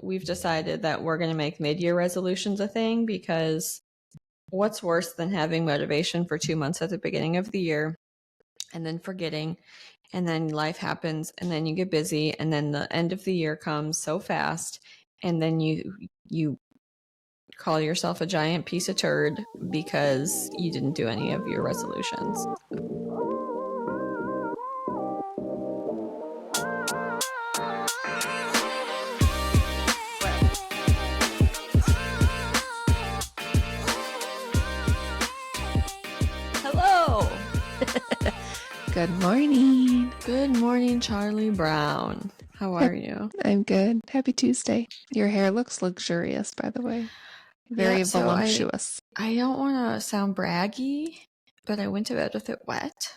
we've decided that we're going to make mid-year resolutions a thing, because what's worse than having motivation for 2 months at the beginning of the year and then forgetting, and then life happens, and then you get busy, and then the end of the year comes so fast, and then you call yourself a giant piece of turd because you didn't do any of your resolutions. Hello. Good morning. Good morning, Charlie Brown. How are you? I'm good. Happy Tuesday. Your hair looks luxurious, by the way. Very voluptuous. I don't want to sound braggy, but I went to bed with it wet.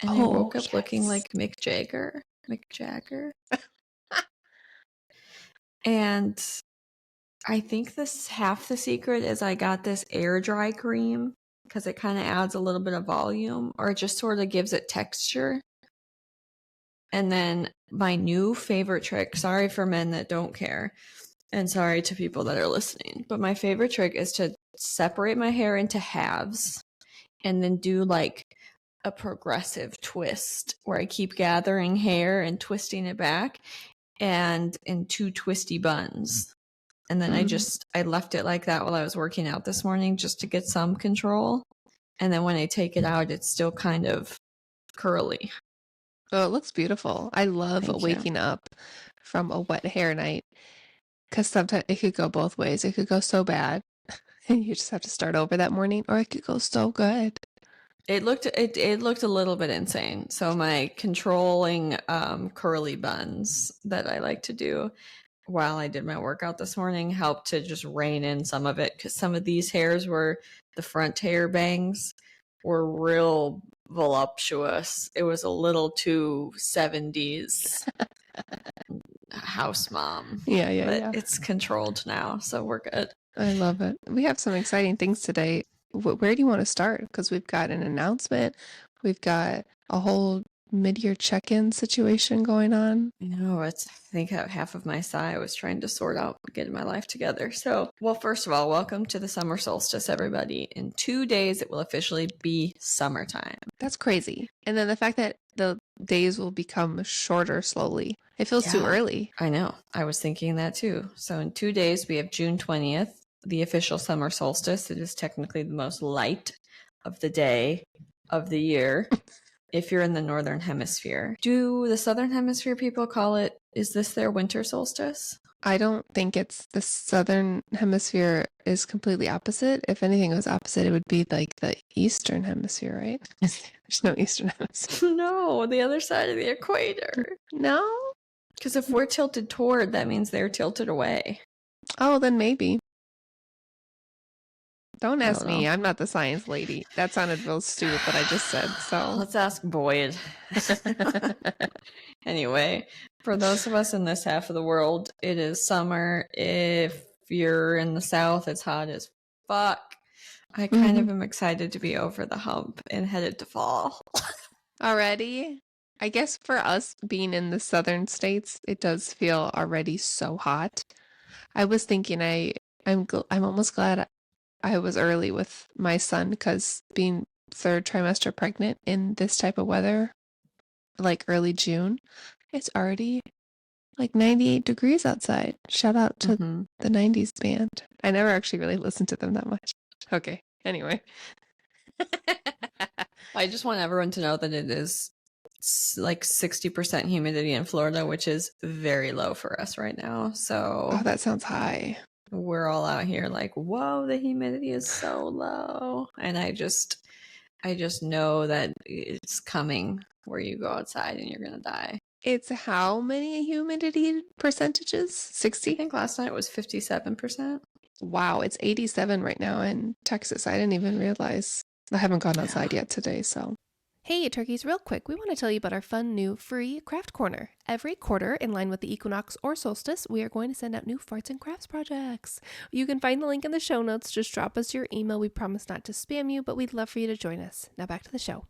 And I woke up looking like Mick Jagger. And I think this half the secret is I got this air dry cream because it kind of adds a little bit of volume, or it just sort of gives it texture. And then my new favorite trick, sorry for men that don't care, and sorry to people that are listening, but my favorite trick is to separate my hair into halves and then do like a progressive twist where I keep gathering hair and twisting it back, and in two twisty buns. And then I left it like that while I was working out this morning just to get some control. And then when I take it out, it's still kind of curly. Oh, it looks beautiful. I love waking up from a wet hair night, because sometimes it could go both ways. It could go so bad and you just have to start over that morning, or it could go so good. It looked a little bit insane. So my controlling curly buns that I like to do while I did my workout this morning helped to just rein in some of it, because some of these hairs the front hair bangs were real voluptuous. It was a little too 70s house mom. Yeah. It's controlled now, so we're good. I love it. We have some exciting things today. Where do you want to start? Because we've got an announcement. We've got a whole mid-year check-in situation going on. I know, I think half of my sigh was trying to sort out getting my life together. So, well, first of all, welcome to the Summer Solstice, everybody. In 2 days, it will officially be summertime. That's crazy. And then the fact that the days will become shorter slowly. It feels too early. I know. I was thinking that too. So in 2 days, we have June 20th, the official summer solstice. It is technically the most light of the day of the year. If you're in the northern hemisphere. Do the southern hemisphere people call it, is this their winter solstice? I don't think it's the southern hemisphere is completely opposite. If anything was opposite, it would be like the eastern hemisphere, right? There's no eastern hemisphere. No, the other side of the equator. No? Because if we're tilted toward, that means they're tilted away. Oh, then maybe. Don't ask me. I'm not the science lady. That sounded real stupid, what I just said. So let's ask Boyd. Anyway, for those of us in this half of the world, it is summer. If you're in the south, it's hot as fuck. I kind of am excited to be over the hump and headed to fall. Already? I guess for us being in the southern states, it does feel already so hot. I was thinking I'm almost glad I was early with my son, because being third trimester pregnant in this type of weather, like early June, it's already like 98 degrees outside. Shout out to the 90s band. I never actually really listened to them that much. Okay, anyway. I just want everyone to know that it is like 60% humidity in Florida, which is very low for us right now. So that sounds high. We're all out here like, whoa, the humidity is so low. And I just know that it's coming where you go outside and you're going to die. It's how many humidity percentages? 60? I think last night it was 57%. Wow, it's 87 right now in Texas. I didn't even realize. I haven't gone outside yet today, so. Hey, turkeys, real quick, we want to tell you about our fun new free craft corner. Every quarter, in line with the equinox or solstice, we are going to send out new farts and crafts projects. You can find the link in the show notes. Just drop us your email. We promise not to spam you, but we'd love for you to join us. Now back to the show.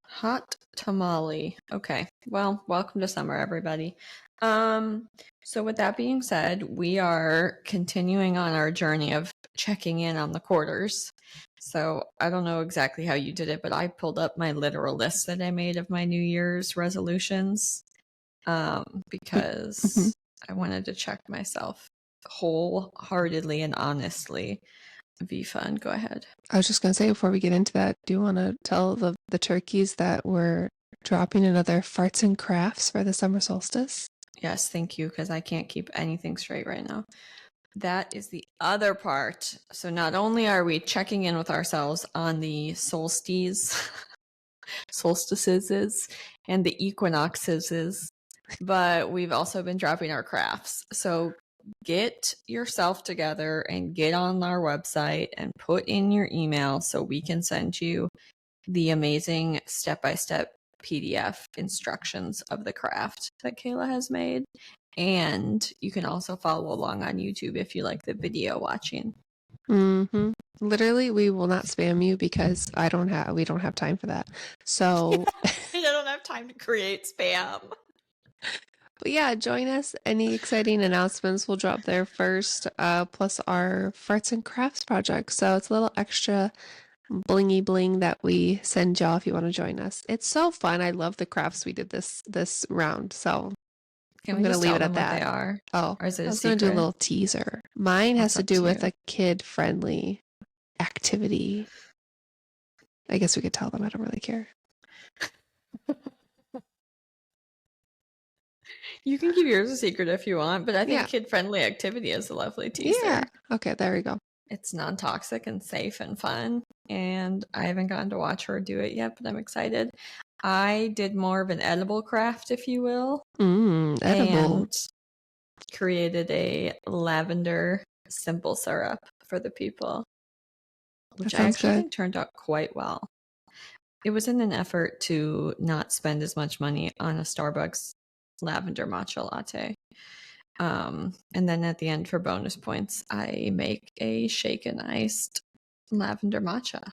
Hot tamale. Okay, well, welcome to summer, everybody. So with that being said, we are continuing on our journey of checking in on the quarters. So I don't know exactly how you did it, but I pulled up my literal list that I made of my New Year's resolutions because I wanted to check myself wholeheartedly and honestly. Be fun. Go ahead. I was just going to say, before we get into that, do you want to tell the turkeys that we're dropping another farts and crafts for the summer solstice? Yes, thank you, because I can't keep anything straight right now. That is the other part. So not only are we checking in with ourselves on the solstices and the equinoxes, but we've also been dropping our crafts. So get yourself together and get on our website and put in your email so we can send you the amazing step-by-step PDF instructions of the craft that Kayla has made. And you can also follow along on YouTube if you like the video watching. Mm-hmm. Literally, we will not spam you because we don't have time for that. So I don't have time to create spam. But yeah, join us. Any exciting announcements will drop there first, plus our Farts and Crafts project. So it's a little extra blingy bling that we send y'all if you want to join us. It's so fun. I love the crafts we did this round. So Can I'm we going to just leave tell it them at what that. they are? Oh, Or is it I a was going to do a secret? little teaser. Mine has That's to up do to with you. a kid-friendly activity. I guess we could tell them. I don't really care. You can keep yours a secret if you want, but I think Yeah. kid-friendly activity is a lovely teaser. Yeah. Okay, there we go. It's non-toxic and safe and fun, and I haven't gotten to watch her do it yet, but I'm excited. I did more of an edible craft, if you will. Edible. And created a lavender simple syrup for the people, which I actually think turned out quite well. It was in an effort to not spend as much money on a Starbucks lavender matcha latte. And then at the end, for bonus points, I make a shaken iced lavender matcha.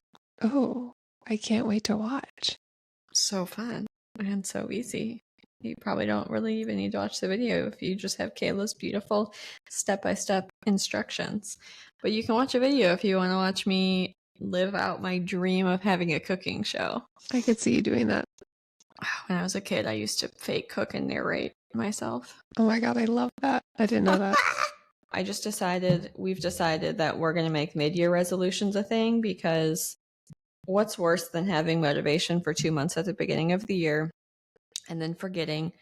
Oh, I can't wait to watch. So fun and so easy. You probably don't really even need to watch the video if you just have Kayla's beautiful step-by-step instructions. But you can watch a video if you want to watch me live out my dream of having a cooking show. I could see you doing that. When I was a kid, I used to fake cook and narrate myself. Oh my god, I love that. I didn't know that. We've decided that we're going to make mid-year resolutions a thing, because what's worse than having motivation for 2 months at the beginning of the year and then forgetting,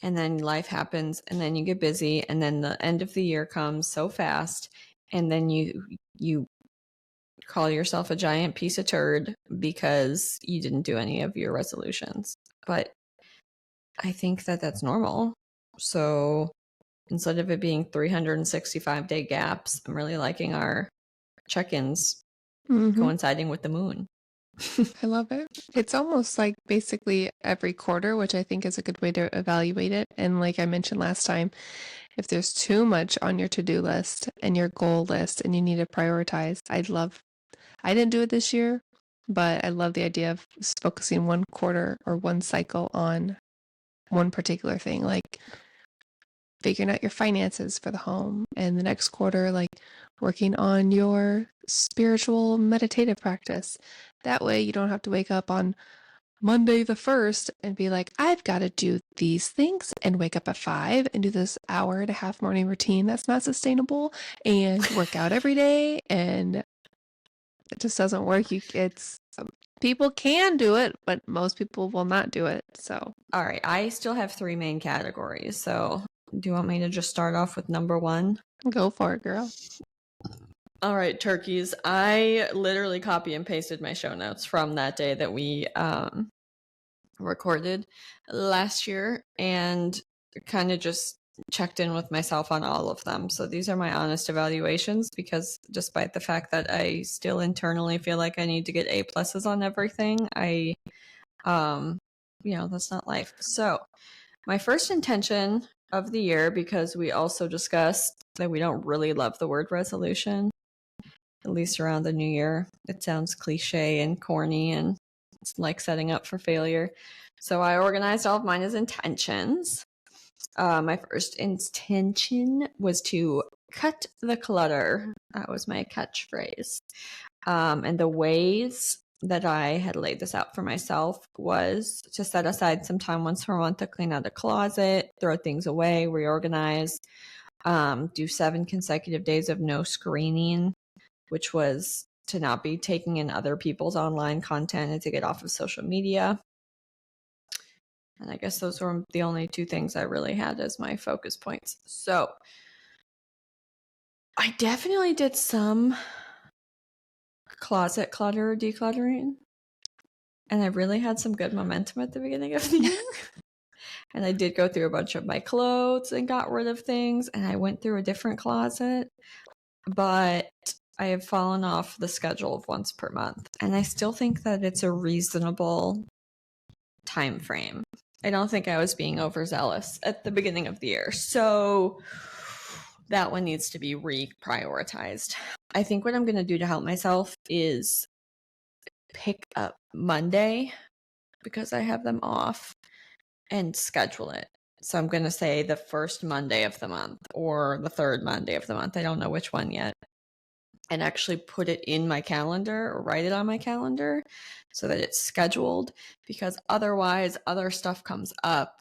and then life happens, and then you get busy, and then the end of the year comes so fast, and then you call yourself a giant piece of turd because you didn't do any of your resolutions. But I think that that's normal. So instead of it being 365-day gaps, I'm really liking our check-ins coinciding with the moon. I love it. It's almost like basically every quarter, which I think is a good way to evaluate it. And like I mentioned last time, if there's too much on your to-do list and your goal list and you need to prioritize, I didn't do it this year, but I love the idea of focusing one quarter or one cycle on one particular thing, like figuring out your finances for the home, and the next quarter, like working on your spiritual meditative practice. That way you don't have to wake up on Monday the 1st and be like, I've got to do these things and wake up at 5 and do this hour and a half morning routine that's not sustainable and work out every day. And it just doesn't work. People can do it, but most people will not do it. So, all right, I still have 3 main categories. So do you want me to just start off with number 1? Go for it, girl. All right, turkeys. I literally copy and pasted my show notes from that day that we recorded last year, and kind of just checked in with myself on all of them. So these are my honest evaluations, because despite the fact that I still internally feel like I need to get A+ on everything, that's not life. So my first intention of the year, because we also discussed that we don't really love the word resolution, at least around the new year. It sounds cliche and corny, and it's like setting up for failure. So I organized all of mine as intentions. My first intention was to cut the clutter. That was my catchphrase. And the ways that I had laid this out for myself was to set aside some time once per month to clean out a closet, throw things away, reorganize, do 7 consecutive days of no screening, which was to not be taking in other people's online content and to get off of social media. And I guess those were the only 2 things I really had as my focus points. So I definitely did some closet clutter decluttering. And I really had some good momentum at the beginning of the year. And I did go through a bunch of my clothes and got rid of things. And I went through a different closet. But I have fallen off the schedule of once per month. And I still think that it's a reasonable time frame. I don't think I was being overzealous at the beginning of the year. So that one needs to be reprioritized. I think what I'm going to do to help myself is pick up Monday because I have them off and schedule it. So I'm going to say the first Monday of the month or the third Monday of the month. I don't know which one yet. And actually put it in my calendar or write it on my calendar so that it's scheduled, because otherwise other stuff comes up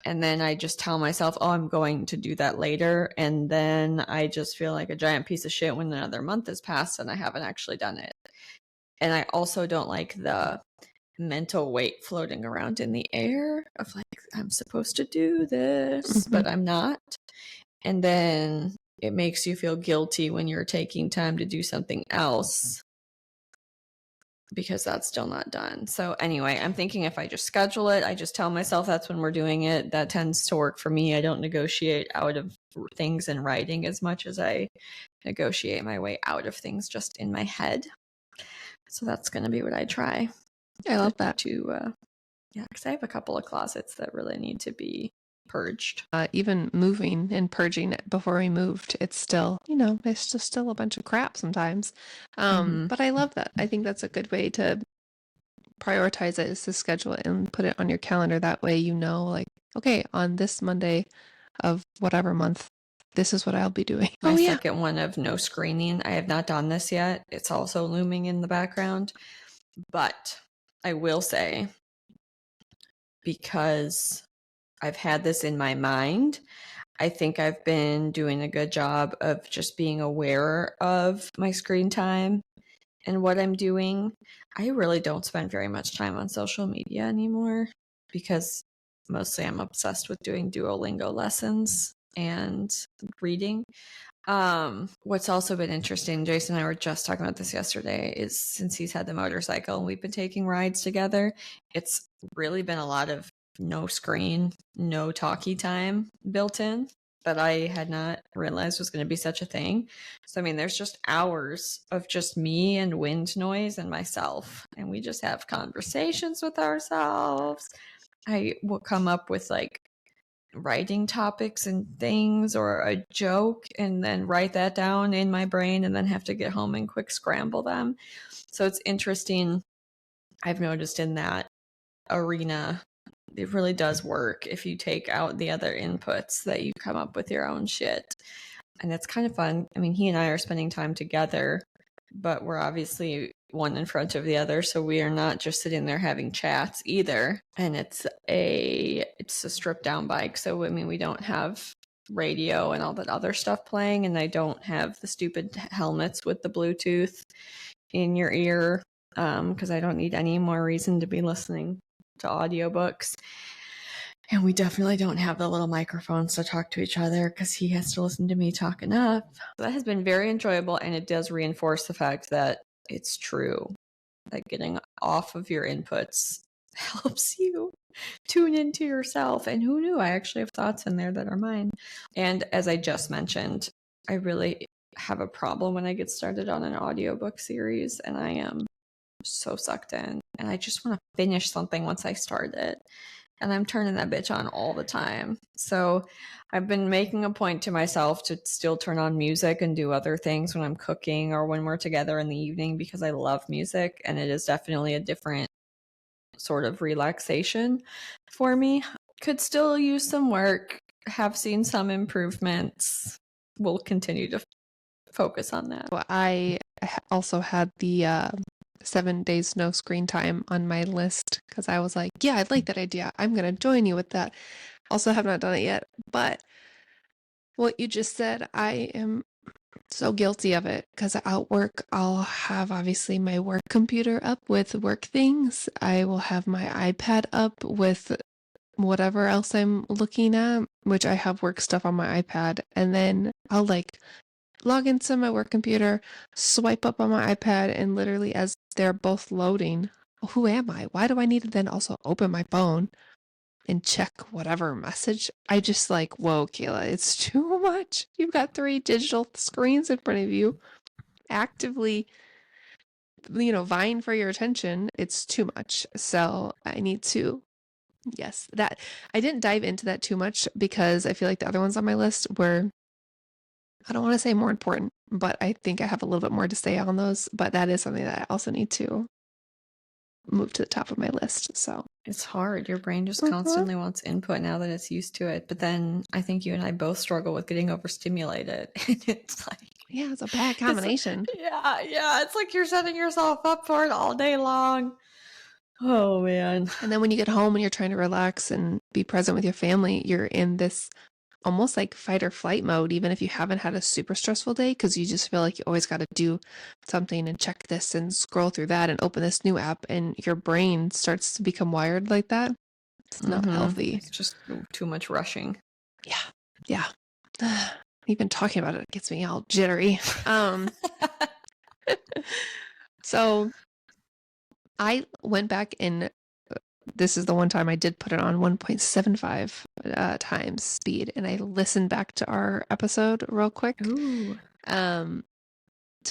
and then I just tell myself, oh, I'm going to do that later. And then I just feel like a giant piece of shit when another month has passed and I haven't actually done it. And I also don't like the mental weight floating around in the air of like, I'm supposed to do this, but I'm not. And then it makes you feel guilty when you're taking time to do something else because that's still not done. So anyway, I'm thinking if I just schedule it, I just tell myself that's when we're doing it. That tends to work for me. I don't negotiate out of things in writing as much as I negotiate my way out of things just in my head. So that's going to be what I try. I love that. Yeah, because I have a couple of closets that really need to be purged. Even moving and purging it before we moved, it's still, it's just still a bunch of crap sometimes. But I love that. I think that's a good way to prioritize it, is to schedule it and put it on your calendar. That way, like, okay, on this Monday of whatever month, this is what I'll be doing. My second one of no screening. I have not done this yet. It's also looming in the background. But I will say, because I've had this in my mind, I think I've been doing a good job of just being aware of my screen time and what I'm doing. I really don't spend very much time on social media anymore because mostly I'm obsessed with doing Duolingo lessons and reading. What's also been interesting, Jason and I were just talking about this yesterday, is since he's had the motorcycle and we've been taking rides together, it's really been a lot of no screen, no talkie time built in that I had not realized was going to be such a thing. So, I mean, there's just hours of just me and wind noise and myself, and we just have conversations with ourselves. I will come up with like writing topics and things or a joke and then write that down in my brain and then have to get home and quick scramble them. So it's interesting. I've noticed in that arena, it really does work if you take out the other inputs, that you come up with your own shit. And it's kind of fun. I mean, he and I are spending time together, but we're obviously one in front of the other, so we are not just sitting there having chats either. And it's a stripped down bike, so I mean, we don't have radio and all that other stuff playing, and I don't have the stupid helmets with the Bluetooth in your ear, because I don't need any more reason to be listening to audiobooks. And we definitely don't have the little microphones to talk to each other because he has to listen to me talk enough. So that has been very enjoyable, and it does reinforce the fact that it's true that getting off of your inputs helps you tune into yourself. And who knew? I actually have thoughts in there that are mine. And as I just mentioned, I really have a problem when I get started on an audiobook series, and I am so sucked in, and I just want to finish something once I start it. And I'm turning that bitch on all the time. So I've been making a point to myself to still turn on music and do other things when I'm cooking or when we're together in the evening, because I love music and it is definitely a different sort of relaxation for me. Could still use some work. have seen some improvements. We'll continue to focus on that. I also had the 7 days no screen time on my list because I was like, yeah, I like that idea. I'm going to join you with that. Also have not done it yet. But what you just said, I am so guilty of it because at work, I'll have obviously my work computer up with work things. I will have my iPad up with whatever else I'm looking at, which I have work stuff on my iPad. And then I'll like log into my work computer, swipe up on my iPad, and literally as they're both loading, who am I? Why do I need to then also open my phone and check whatever message? I just like, whoa, Kayla, it's too much. You've got 3 digital screens in front of you, actively, vying for your attention. It's too much. So I need to, yes, that I didn't dive into that too much because I feel like the other ones on my list were, I don't want to say more important, but I think I have a little bit more to say on those. But that is something that I also need to move to the top of my list. So it's hard. Your brain just constantly wants input now that it's used to it. But then I think you and I both struggle with getting overstimulated. And it's like, yeah, it's a bad combination. Yeah. It's like you're setting yourself up for it all day long. Oh, man. And then when you get home and you're trying to relax and be present with your family, you're in this almost like fight or flight mode, even if you haven't had a super stressful day, because you just feel like you always got to do something and check this and scroll through that and open this new app, and your brain starts to become wired like that. It's not healthy. It's just too much rushing. Yeah. Even talking about it gets me all jittery. So I went back and this is the one time I did put it on 1.75 times speed, and I listened back to our episode real quick. Ooh. To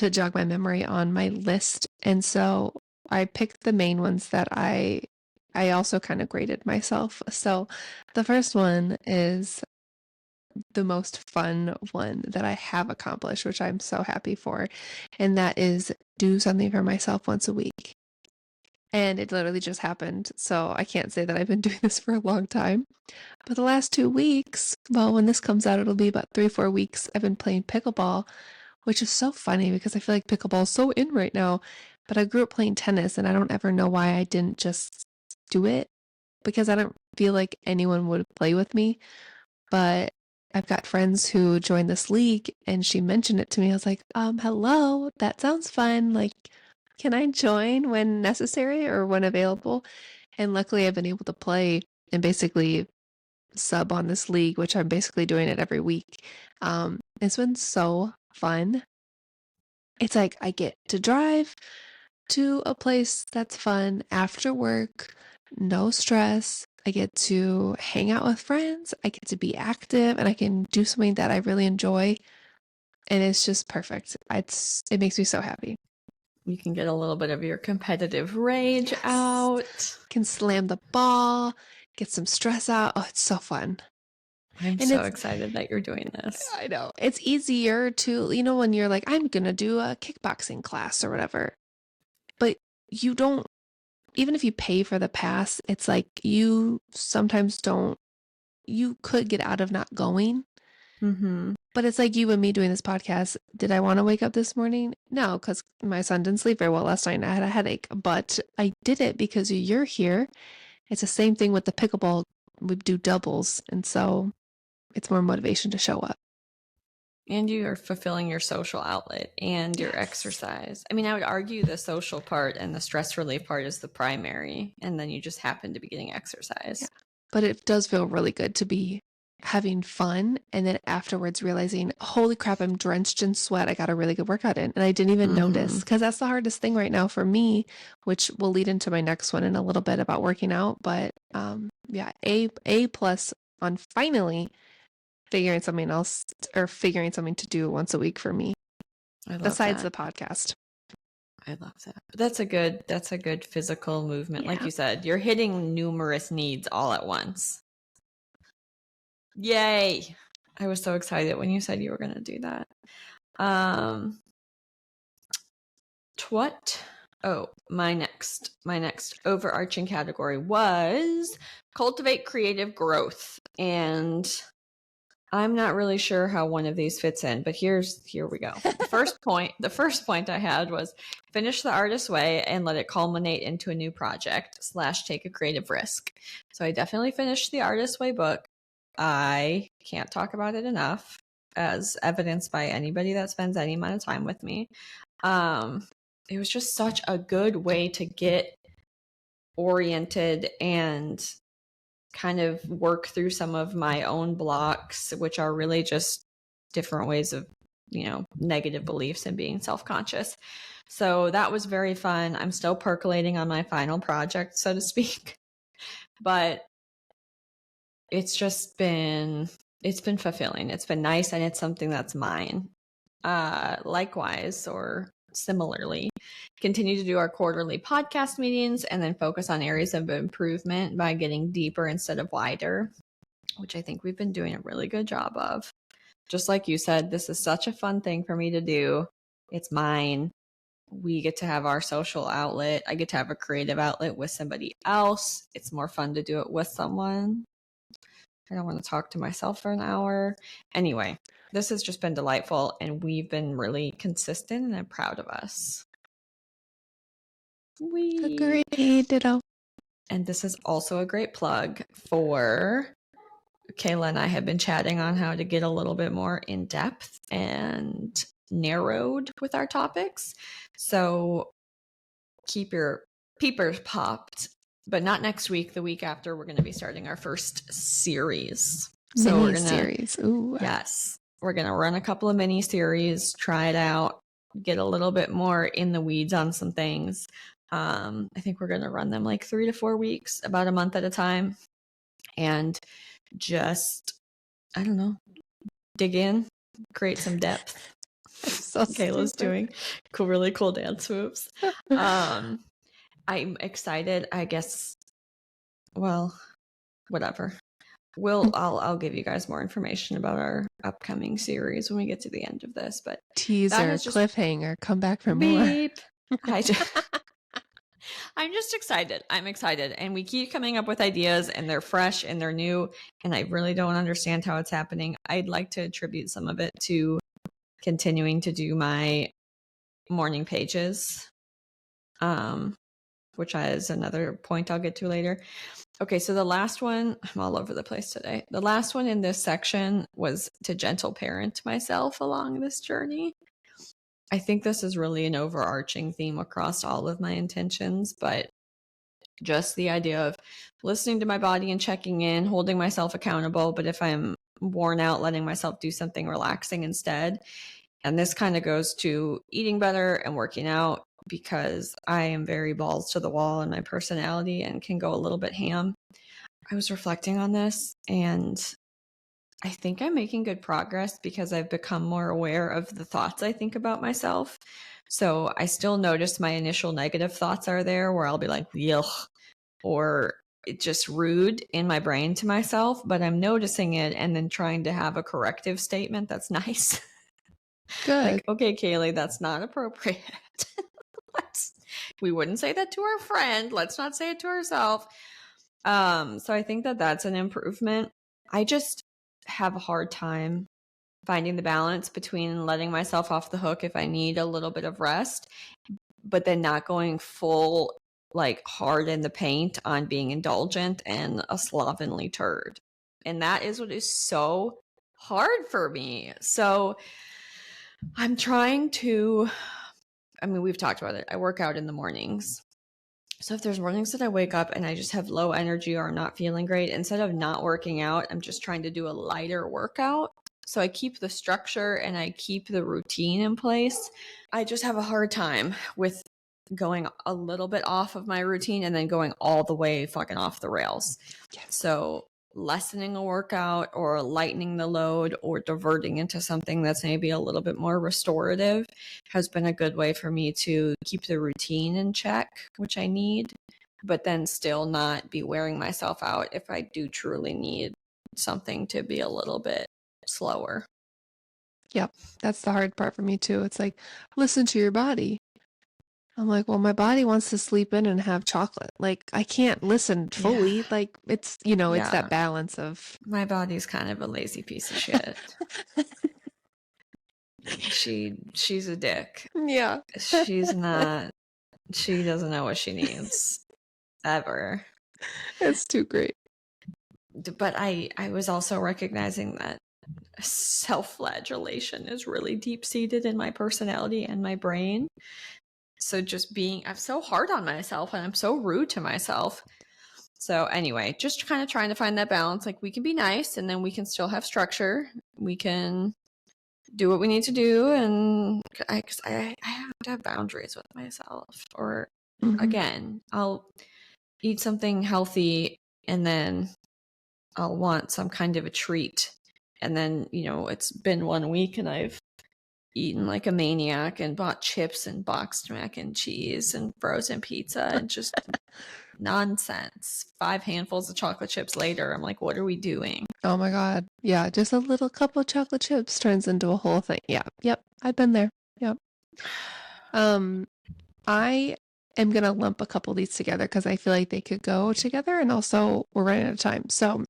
jog my memory on my list. And so I picked the main ones that I also kind of graded myself. So the first one is the most fun one that I have accomplished, which I'm so happy for. And that is do something for myself once a week. And it literally just happened. So I can't say that I've been doing this for a long time. But the last 2 weeks, well, when this comes out, it'll be about 3 or 4 weeks, I've been playing pickleball, which is so funny because I feel like pickleball is so in right now. But I grew up playing tennis, and I don't ever know why I didn't just do it because I don't feel like anyone would play with me. But I've got friends who joined this league, and she mentioned it to me. I was like, hello, that sounds fun. Like, can I join when necessary or when available? And luckily I've been able to play and basically sub on this league, which I'm basically doing it every week. It's been so fun. It's like I get to drive to a place that's fun after work, no stress. I get to hang out with friends. I get to be active, and I can do something that I really enjoy. And it's just perfect. It makes me so happy. You can get a little bit of your competitive rage out. Can slam the ball, get some stress out. Oh, it's so fun. I'm so excited that you're doing this. I know. It's easier to, when you're like, I'm going to do a kickboxing class or whatever. But you don't, even if you pay for the pass, it's like you sometimes don't, you could get out of not going. Mm-hmm. But it's like you and me doing this podcast. Did I want to wake up this morning? No, because my son didn't sleep very well last night and I had a headache. But I did it because you're here. It's the same thing with the pickleball. We do doubles. And so it's more motivation to show up. And you are fulfilling your social outlet and your exercise. I mean, I would argue the social part and the stress relief part is the primary. And then you just happen to be getting exercise. Yeah. But it does feel really good to be having fun and then afterwards realizing, holy crap, I'm drenched in sweat. I got a really good workout in. And I didn't even notice, because that's the hardest thing right now for me, which will lead into my next one in a little bit about working out. But yeah, A plus on finally figuring something else or figuring something to do once a week for me. Besides the podcast. I love that. But that's a good physical movement. Yeah. Like you said, you're hitting numerous needs all at once. Yay. I was so excited when you said you were going to do that. My next overarching category was cultivate creative growth. And I'm not really sure how one of these fits in, but here we go. The first point I had was finish the artist's way and let it culminate into a new project / take a creative risk. So I definitely finished the artist's way book. I can't talk about it enough, as evidenced by anybody that spends any amount of time with me. It was just such a good way to get oriented and kind of work through some of my own blocks, which are really just different ways of, negative beliefs and being self-conscious. So that was very fun. I'm still percolating on my final project, so to speak. But it's been fulfilling. It's been nice, and it's something that's mine. Likewise, or similarly, continue to do our quarterly podcast meetings and then focus on areas of improvement by getting deeper instead of wider, which I think we've been doing a really good job of. Just like you said, this is such a fun thing for me to do. It's mine. We get to have our social outlet. I get to have a creative outlet with somebody else. It's more fun to do it with someone. I don't want to talk to myself for an hour. Anyway, this has just been delightful, and we've been really consistent, and I'm proud of us. Agreed, ditto. And this is also a great plug for Kayla and I have been chatting on how to get a little bit more in depth and narrowed with our topics. So keep your peepers popped, but not next week. The week after, we're going to be starting our first series. So we're going to series. Ooh. Yes. We're going to run a couple of mini series, try it out, get a little bit more in the weeds on some things. I think we're going to run them like 3 to 4 weeks, about a month at a time. And just, I don't know, dig in, create some depth. So Kayla's doing really cool dance moves. I'm excited, I guess. Well, whatever. I'll give you guys more information about our upcoming series when we get to the end of this. But teaser, cliffhanger, come back for more. I'm just excited. I'm excited. And we keep coming up with ideas, and they're fresh and they're new. And I really don't understand how it's happening. I'd like to attribute some of it to continuing to do my morning pages, which is another point I'll get to later. Okay, so the last one, I'm all over the place today. The last one in this section was to gentle parent myself along this journey. I think this is really an overarching theme across all of my intentions, but just the idea of listening to my body and checking in, holding myself accountable, but if I'm worn out, letting myself do something relaxing instead. And this kind of goes to eating better and working out, because I am very balls to the wall in my personality and can go a little bit ham. I was reflecting on this, and I think I'm making good progress because I've become more aware of the thoughts I think about myself. So I still notice my initial negative thoughts are there, where I'll be like, yuck, or it's just rude in my brain to myself, but I'm noticing it and then trying to have a corrective statement that's nice. Good. Like, okay, Kaylee, that's not appropriate. We wouldn't say that to our friend. Let's not say it to ourselves. So I think that that's an improvement. I just have a hard time finding the balance between letting myself off the hook if I need a little bit of rest, but then not going full, like, hard in the paint on being indulgent and a slovenly turd. And that is what is so hard for me. So I'm trying to, we've talked about it. I work out in the mornings. So if there's mornings that I wake up and I just have low energy or I'm not feeling great, instead of not working out, I'm just trying to do a lighter workout. So I keep the structure and I keep the routine in place. I just have a hard time with going a little bit off of my routine and then going all the way fucking off the rails. Yes. So lessening a workout or lightening the load or diverting into something that's maybe a little bit more restorative has been a good way for me to keep the routine in check, which I need, but then still not be wearing myself out if I do truly need something to be a little bit slower. Yep, that's the hard part for me too. It's like, listen to your body. I'm like, well, my body wants to sleep in and have chocolate. Like, I can't listen Yeah. fully. Like, it's, it's Yeah. that balance of. My body's kind of a lazy piece of shit. She's a dick. Yeah. She's not, she doesn't know what she needs ever. It's too great. But I was also recognizing that self-flagellation is really deep-seated in my personality and my brain. So just I'm so hard on myself and I'm so rude to myself. So anyway, just kind of trying to find that balance. Like, we can be nice and then we can still have structure. We can do what we need to do, and I have to have boundaries with myself. Or again, I'll eat something healthy and then I'll want some kind of a treat. And then, it's been 1 week and I've eaten like a maniac and bought chips and boxed mac and cheese and frozen pizza and just nonsense. 5 handfuls of chocolate chips later, I'm like, what are we doing? Oh my God. Yeah, just a little cup of chocolate chips turns into a whole thing. Yeah. Yep. I've been there. Yep. I am going to lump a couple of these together because I feel like they could go together, and also we're running out of time. So,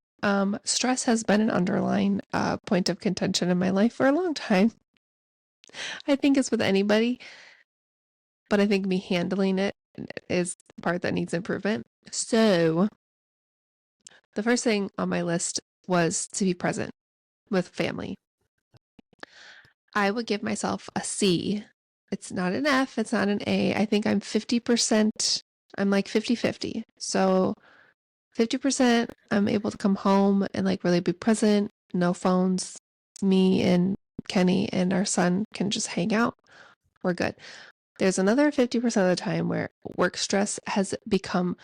stress has been an underlying point of contention in my life for a long time. I think it's with anybody, but I think me handling it is the part that needs improvement. So, the first thing on my list was to be present with family. I would give myself a C. It's not an F, it's not an A. I think I'm 50%, I'm like 50-50. So 50%, I'm able to come home and like really be present, no phones. Me and Kenny and our son can just hang out. We're good. There's another 50% of the time where work stress has become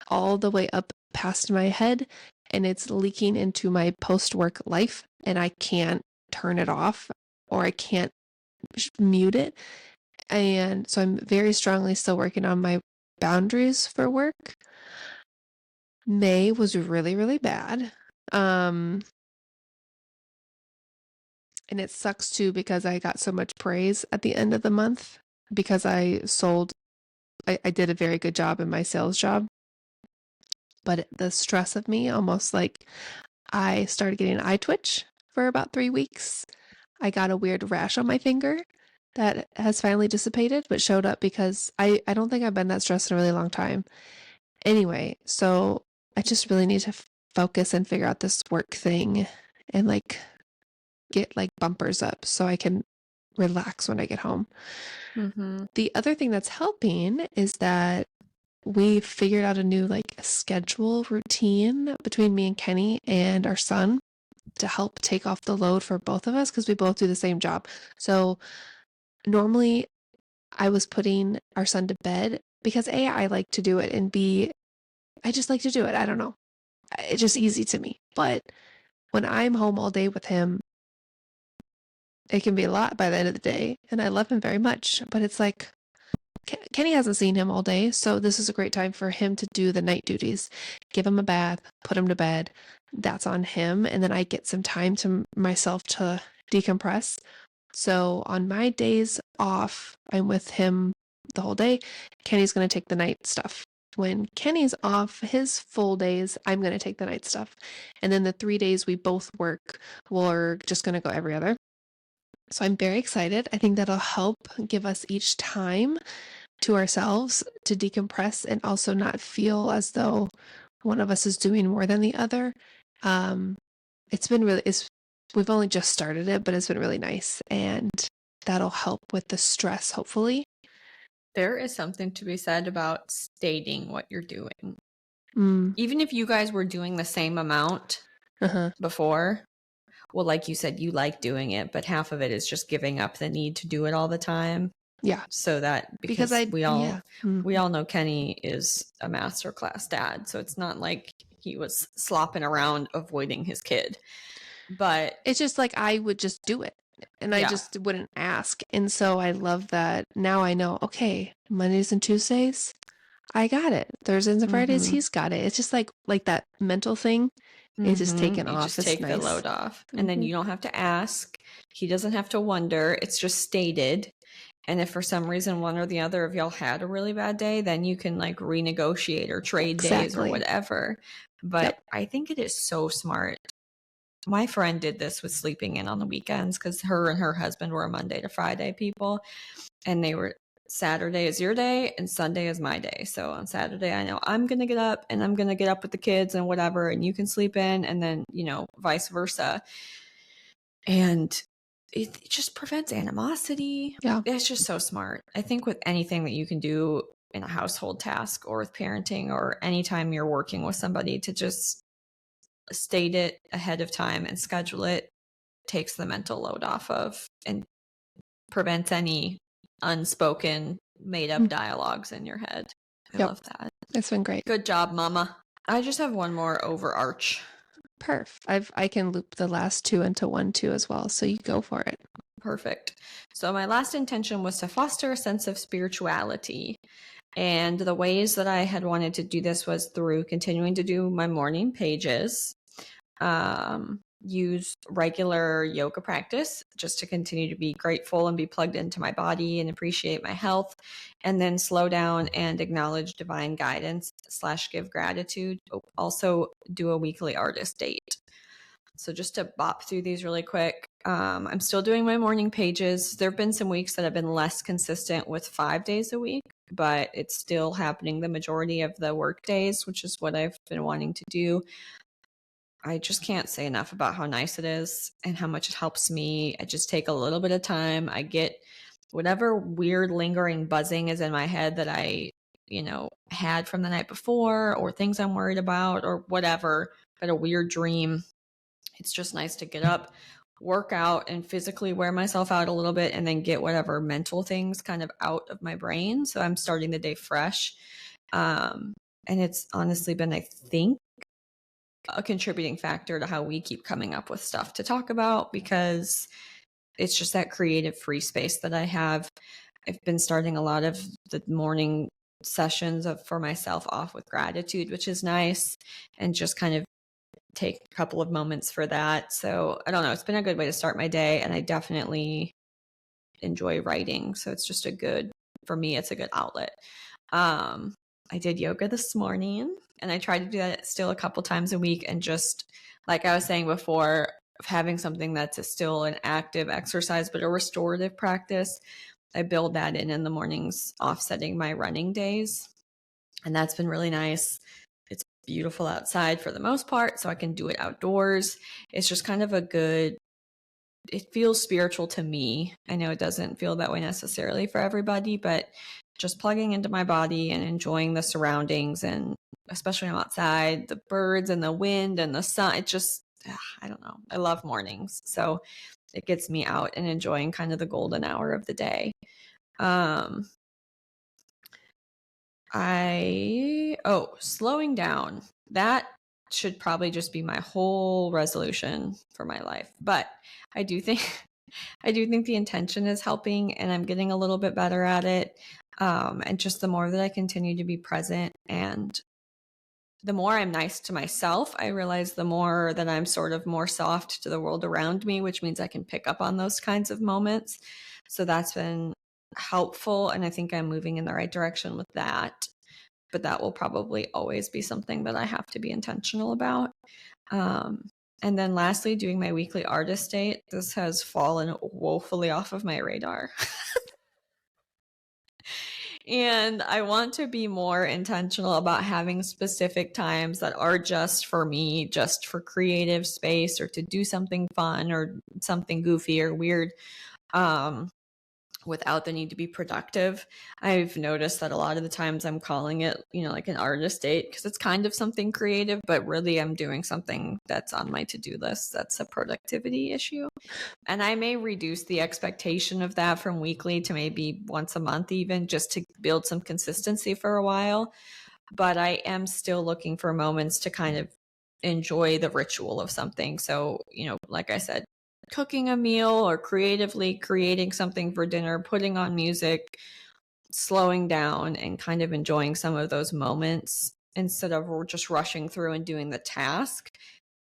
all the way up past my head and it's leaking into my post-work life, and I can't turn it off or I can't mute it. And so I'm very strongly still working on my boundaries for work. May was really, really bad. And it sucks too because I got so much praise at the end of the month because I did a very good job in my sales job. But the stress of me, almost like I started getting eye twitch for about 3 weeks. I got a weird rash on my finger that has finally dissipated, but showed up because I don't think I've been that stressed in a really long time. Anyway, so I just really need to focus and figure out this work thing and like get like bumpers up so I can relax when I get home. The other thing that's helping is that we figured out a new like schedule routine between me and Kenny and our son to help take off the load for both of us because we both do the same job. So normally I was putting our son to bed because A, I like to do it, and B, I just like to do it. I don't know. It's just easy to me. But when I'm home all day with him, it can be a lot by the end of the day, and I love him very much. But it's like, Kenny hasn't seen him all day, so this is a great time for him to do the night duties. Give him a bath, put him to bed. That's on him, and then I get some time to myself to decompress. So on my days off, I'm with him the whole day. Kenny's going to take the night stuff. When Kenny's off his full days, I'm going to take the night stuff. And then the 3 days we both work, we're just going to go every other. So I'm very excited. I think that'll help give us each time to ourselves to decompress and also not feel as though one of us is doing more than the other. It's been really, we've only just started it, but it's been really nice, and that'll help with the stress, hopefully. There is something to be said about stating what you're doing. Mm. Even if you guys were doing the same amount before, well, like you said, you like doing it, but half of it is just giving up the need to do it all the time. Yeah. So that because we all know Kenny is a masterclass dad, so it's not like he was slopping around avoiding his kid. But it's just like I would just do it, and I just wouldn't ask. And so I love that now I know, okay, Mondays and Tuesdays, I got it. Thursdays and Fridays, he's got it. It's just like that mental thing It's just taken You off. just It's take the nice. load off. And then you don't have to ask. He doesn't have to wonder. It's just stated. And if for some reason one or the other of y'all had a really bad day, then you can like renegotiate or trade days or whatever. But I think it is so smart. My friend did this with sleeping in on the weekends because her and her husband were a Monday to Friday people. And they were Saturday is your day and Sunday is my day. So on Saturday, I know I'm going to get up and I'm going to get up with the kids and whatever, and you can sleep in, and then, vice versa. And it just prevents animosity. Yeah. It's just so smart. I think with anything that you can do in a household task or with parenting or anytime you're working with somebody, to just state it ahead of time and schedule it takes the mental load off of and prevents any unspoken made up dialogues in your head. I love that. It's been great. Good job, mama. I just have one more overarch. Perf. I can loop the last two into one too as well. So you go for it. Perfect. So my last intention was to foster a sense of spirituality. And the ways that I had wanted to do this was through continuing to do my morning pages, use regular yoga practice just to continue to be grateful and be plugged into my body and appreciate my health, and then slow down and acknowledge divine guidance / give gratitude. Also do a weekly artist date. So just to bop through these really quick, I'm still doing my morning pages. There have been some weeks that have been less consistent with 5 days a week, but it's still happening the majority of the work days, which is what I've been wanting to do. I just can't say enough about how nice it is and how much it helps me. I just take a little bit of time. I get whatever weird lingering buzzing is in my head that I, had from the night before, or things I'm worried about or whatever, but a weird dream. It's just nice to get up, work out, and physically wear myself out a little bit, and then get whatever mental things kind of out of my brain. So I'm starting the day fresh. And it's honestly been, I think, a contributing factor to how we keep coming up with stuff to talk about, because it's just that creative free space that I have. I've been starting a lot of the morning sessions for myself off with gratitude, which is nice, and just kind of take a couple of moments for that. So I don't know, it's been a good way to start my day, and I definitely enjoy writing. So it's just for me, it's a good outlet. I did yoga this morning, and I try to do that still a couple times a week. And just like I was saying before, having something that's still an active exercise, but a restorative practice, I build that in the mornings, offsetting my running days. And that's been really nice. It's beautiful outside for the most part, so I can do it outdoors. It's just kind of it feels spiritual to me. I know it doesn't feel that way necessarily for everybody, but just plugging into my body and enjoying the surroundings, and especially when I'm outside, the birds and the wind and the sun, it just, I don't know. I love mornings. So it gets me out and enjoying kind of the golden hour of the day. Slowing down. That should probably just be my whole resolution for my life. But I do think the intention is helping, and I'm getting a little bit better at it. And just the more that I continue to be present, and the more I'm nice to myself, I realize the more that I'm sort of more soft to the world around me, which means I can pick up on those kinds of moments. So that's been helpful, and I think I'm moving in the right direction with that. But that will probably always be something that I have to be intentional about. And then lastly, doing my weekly artist date. This has fallen woefully off of my radar. And I want to be more intentional about having specific times that are just for me, just for creative space, or to do something fun or something goofy or weird, without the need to be productive. I've noticed that a lot of the times I'm calling it, like an artist date, because it's kind of something creative, but really I'm doing something that's on my to-do list. That's a productivity issue. And I may reduce the expectation of that from weekly to maybe once a month, even, just to build some consistency for a while. But I am still looking for moments to kind of enjoy the ritual of something. So, like I said, cooking a meal or creatively creating something for dinner, putting on music, slowing down and kind of enjoying some of those moments instead of just rushing through and doing the task.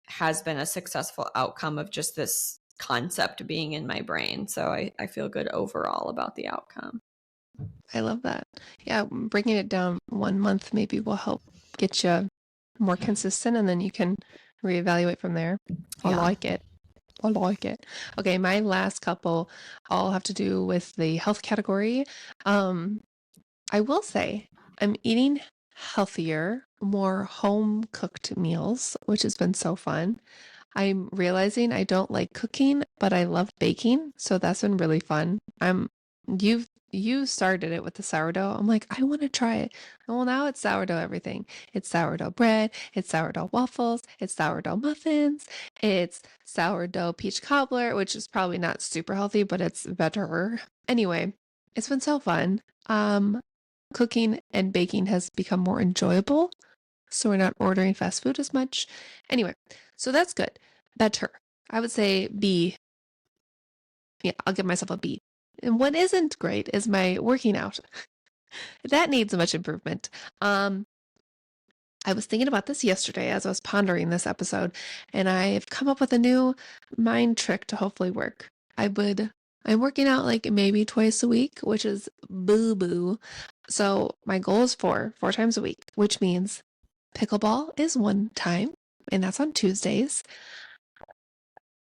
has been a successful outcome of just this concept being in my brain. So I feel good overall about the outcome. I love that. Yeah, bringing it down 1 month maybe will help get you more consistent, and then you can reevaluate from there. I like it. I like it. Okay, my last couple all have to do with the health category. I will say I'm eating healthier, more home cooked meals, which has been so fun. I'm realizing I don't like cooking, but I love baking, so that's been really fun. You started it with the sourdough. I'm like, I want to try it. Well, now it's sourdough everything. It's sourdough bread, it's sourdough waffles, it's sourdough muffins, it's sourdough peach cobbler, which is probably not super healthy, but it's better. Anyway, it's been so fun. Cooking and baking has become more enjoyable, so we're not ordering fast food as much. Anyway, so that's good. Better. I would say B. Yeah, I'll give myself a B. And what isn't great is my working out. That needs much improvement. I was thinking about this yesterday as I was pondering this episode, and I've come up with a new mind trick to hopefully work. I'm working out like maybe twice a week, which is boo-boo. So my goal is four times a week, which means pickleball is one time, and that's on Tuesdays.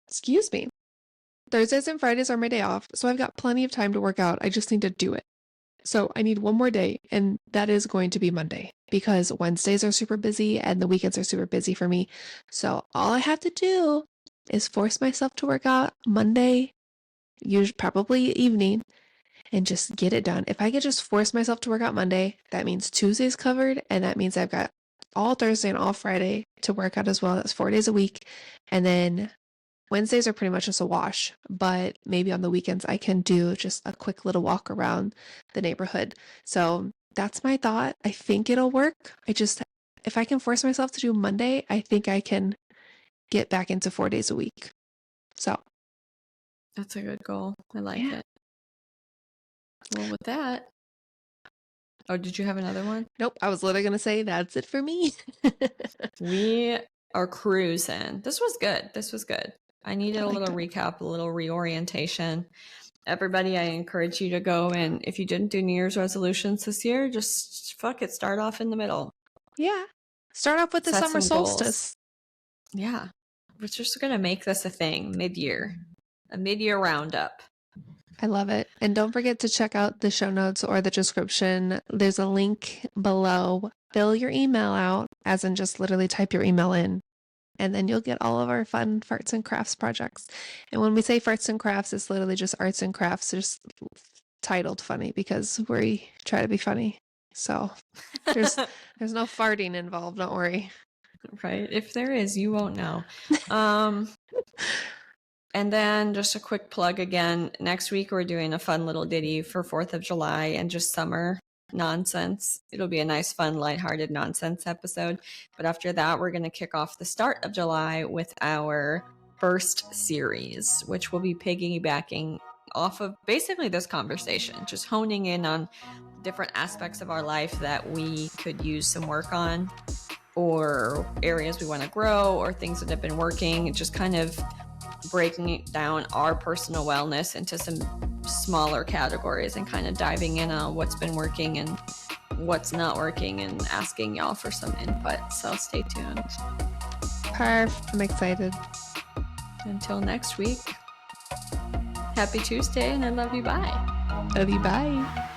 Excuse me. Thursdays and Fridays are my day off, so I've got plenty of time to work out. I just need to do it. So I need one more day, and that is going to be Monday, because Wednesdays are super busy and the weekends are super busy for me. So all I have to do is force myself to work out Monday, usually probably evening, and just get it done. If I could just force myself to work out Monday, that means Tuesday's covered, and that means I've got all Thursday and all Friday to work out as well. That's 4 days a week. And then Wednesdays are pretty much just a wash, but maybe on the weekends I can do just a quick little walk around the neighborhood. So that's my thought. I think it'll work. If I can force myself to do Monday, I think I can get back into 4 days a week. So that's a good goal. I like it. Well, with that. Oh, did you have another one? Nope. I was literally going to say that's it for me. We are cruising. This was good. I needed a little recap, a little reorientation. Everybody, I encourage you to go, and if you didn't do New Year's resolutions this year, just fuck it, start off in the middle. Yeah. Start off with the Summer Solstice. Yeah. We're just going to make this a thing mid-year. A mid-year roundup. I love it. And don't forget to check out the show notes or the description. There's a link below. Fill your email out, as in just literally type your email in. And then you'll get all of our fun farts and crafts projects. And when we say farts and crafts, it's literally just arts and crafts, just titled funny because we try to be funny. So there's no farting involved. Don't worry. Right. If there is, you won't know. And then just a quick plug again. Next week, we're doing a fun little ditty for 4th of July and just summer nonsense. It'll be a nice, fun, lighthearted nonsense episode. But after that, we're going to kick off the start of July with our first series, which will be piggybacking off of basically this conversation, just honing in on different aspects of our life that we could use some work on, or areas we want to grow, or things that have been working, just kind of breaking down our personal wellness into some smaller categories and kind of diving in on what's been working and what's not working and asking y'all for some input. So stay tuned. Perf. I'm excited. Until next week, happy Tuesday, and I love you. Bye. Love you. Bye.